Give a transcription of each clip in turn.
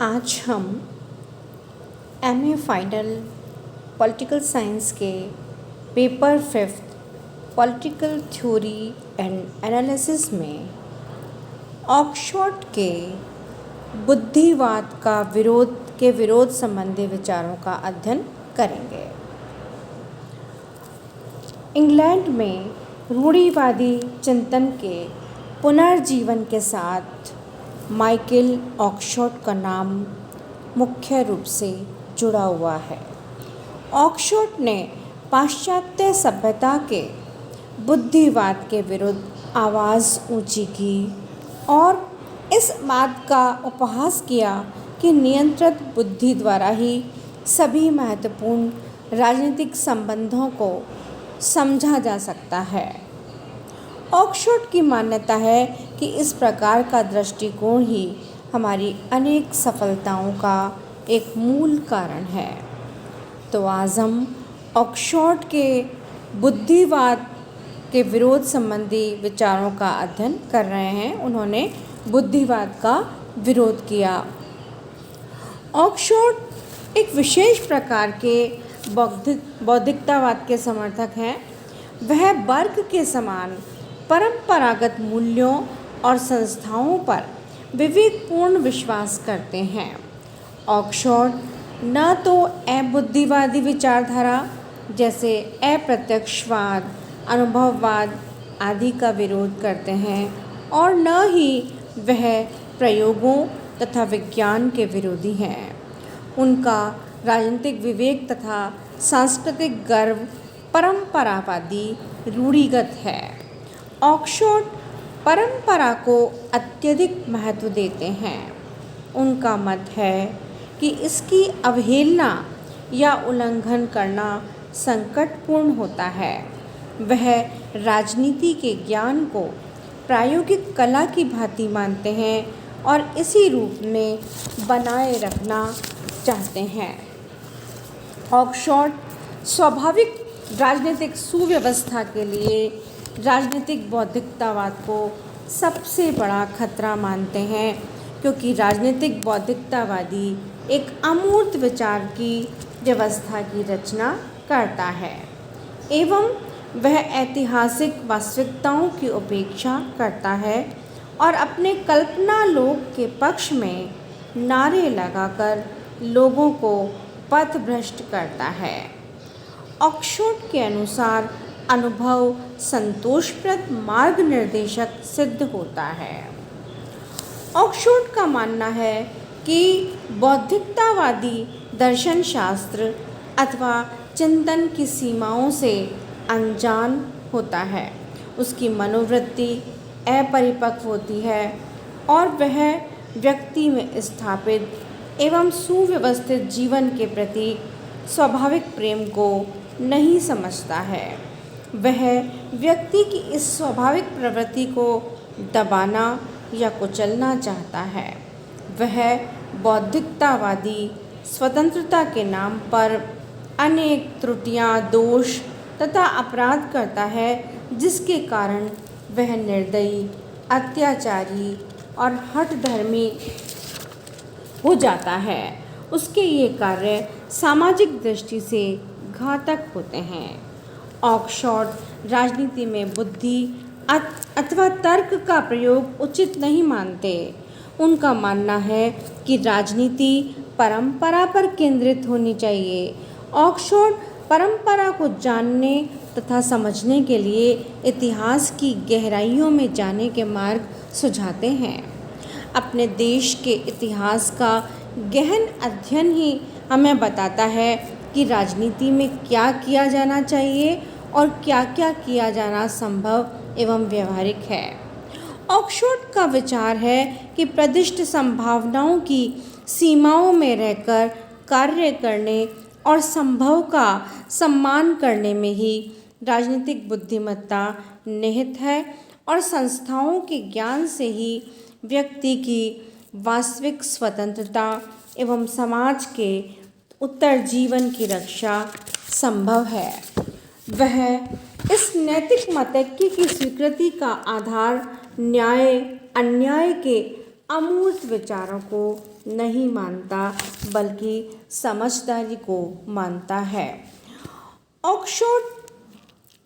आज हम MA final political science के paper 5 political theory and analysis में ऑक्सफोर्ड के बुद्धिवाद का विरोध संबंधी विचारों का अध्ययन करेंगे। इंग्लैंड में रूढ़िवादी चिंतन के पुनर्जीवन के साथ माइकल ऑक्सफोर्ड का नाम मुख्य रूप से जुड़ा हुआ है। ऑक्सफोर्ड ने पाश्चात्य सभ्यता के बुद्धिवाद के विरुद्ध आवाज़ ऊंची की और इस बात का उपहास किया कि नियंत्रित बुद्धि द्वारा ही सभी महत्वपूर्ण राजनीतिक संबंधों को समझा जा सकता है। ऑक्सफोर्ड की मान्यता है कि इस प्रकार का दृष्टिकोण ही हमारी अनेक सफलताओं का एक मूल कारण है। तो आज हम ऑक्सफोर्ड के बुद्धिवाद के विरोध संबंधी विचारों का अध्ययन कर रहे हैं। उन्होंने बुद्धिवाद का विरोध किया। ऑक्सफोर्ड एक विशेष प्रकार के बौद्धिकतावाद के समर्थक हैं। वह वर्ग के समान परंपरागत मूल्यों और संस्थाओं पर विवेकपूर्ण विश्वास करते हैं। ऑक्सफोर्ड न तो अबुद्धिवादी विचारधारा जैसे अप्रत्यक्षवाद, अनुभववाद आदि का विरोध करते हैं और न ही वह प्रयोगों तथा विज्ञान के विरोधी हैं। उनका राजनीतिक विवेक तथा सांस्कृतिक गर्व परंपरावादी रूढ़िगत है। ऑक्सफोर्ड परंपरा को अत्यधिक महत्व देते हैं। उनका मत है कि इसकी अवहेलना या उल्लंघन करना संकटपूर्ण होता है। वह राजनीति के ज्ञान को प्रायोगिक कला की भांति मानते हैं और इसी रूप में बनाए रखना चाहते हैं। ऑक्सफोर्ड स्वाभाविक राजनीतिक सुव्यवस्था के लिए राजनीतिक बौद्धिकतावाद को सबसे बड़ा खतरा मानते हैं, क्योंकि राजनीतिक बौद्धिकतावादी एक अमूर्त विचार की व्यवस्था की रचना करता है एवं वह ऐतिहासिक वास्तविकताओं की उपेक्षा करता है और अपने कल्पना लोक के पक्ष में नारे लगाकर लोगों को पथभ्रष्ट करता है। ऑक्सफोर्ड के अनुसार अनुभव संतोषप्रद मार्ग निर्देशक सिद्ध होता है। ऑक्सफोर्ड का मानना है कि बौद्धिकतावादी दर्शन शास्त्र अथवा चिंतन की सीमाओं से अनजान होता है। उसकी मनोवृत्ति अपरिपक्व होती है और वह व्यक्ति में स्थापित एवं सुव्यवस्थित जीवन के प्रति स्वाभाविक प्रेम को नहीं समझता है। वह व्यक्ति की इस स्वाभाविक प्रवृत्ति को दबाना या कुचलना चाहता है। वह बौद्धिकतावादी स्वतंत्रता के नाम पर अनेक त्रुटियां, दोष तथा अपराध करता है, जिसके कारण वह निर्दयी, अत्याचारी और हठधर्मी हो जाता है। उसके ये कार्य सामाजिक दृष्टि से घातक होते हैं। ऑक्सफोर्ड राजनीति में बुद्धि अथवा तर्क का प्रयोग उचित नहीं मानते। उनका मानना है कि राजनीति परंपरा पर केंद्रित होनी चाहिए। ऑक्सफोर्ड परंपरा को जानने तथा समझने के लिए इतिहास की गहराइयों में जाने के मार्ग सुझाते हैं। अपने देश के इतिहास का गहन अध्ययन ही हमें बताता है कि राजनीति में क्या किया जाना चाहिए और क्या क्या किया जाना संभव एवं व्यवहारिक है। ऑक्सफोर्ड का विचार है कि प्रदिष्ट संभावनाओं की सीमाओं में रहकर कार्य करने और संभव का सम्मान करने में ही राजनीतिक बुद्धिमत्ता निहित है और संस्थाओं के ज्ञान से ही व्यक्ति की वास्तविक स्वतंत्रता एवं समाज के उत्तरजीवन की रक्षा संभव है। वह इस नैतिक मतैक्य की स्वीकृति का आधार न्याय अन्याय के अमूर्त विचारों को नहीं मानता बल्कि समझदारी को मानता है। ऑक्सफोर्ड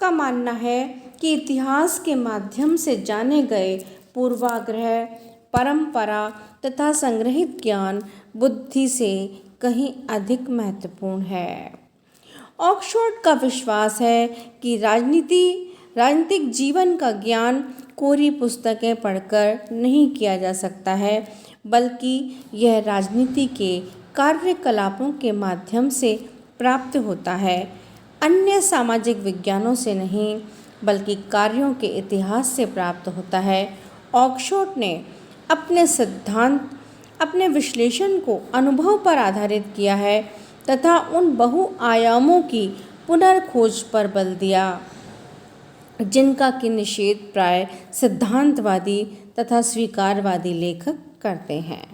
का मानना है कि इतिहास के माध्यम से जाने गए पूर्वाग्रह, परंपरा तथा संग्रहित ज्ञान बुद्धि से कहीं अधिक महत्वपूर्ण है। ऑक्सफोर्ड का विश्वास है कि राजनीतिक जीवन का ज्ञान कोरी पुस्तकें पढ़कर नहीं किया जा सकता है, बल्कि यह राजनीति के कार्यकलापों के माध्यम से प्राप्त होता है, अन्य सामाजिक विज्ञानों से नहीं बल्कि कार्यों के इतिहास से प्राप्त होता है। ऑक्सफोर्ड ने अपने सिद्धांत अपने विश्लेषण को अनुभव पर आधारित किया है तथा उन बहुआयामों की पुनर्खोज पर बल दिया जिनका कि निषेध प्राय सिद्धांतवादी तथा स्वीकारवादी लेखक करते हैं।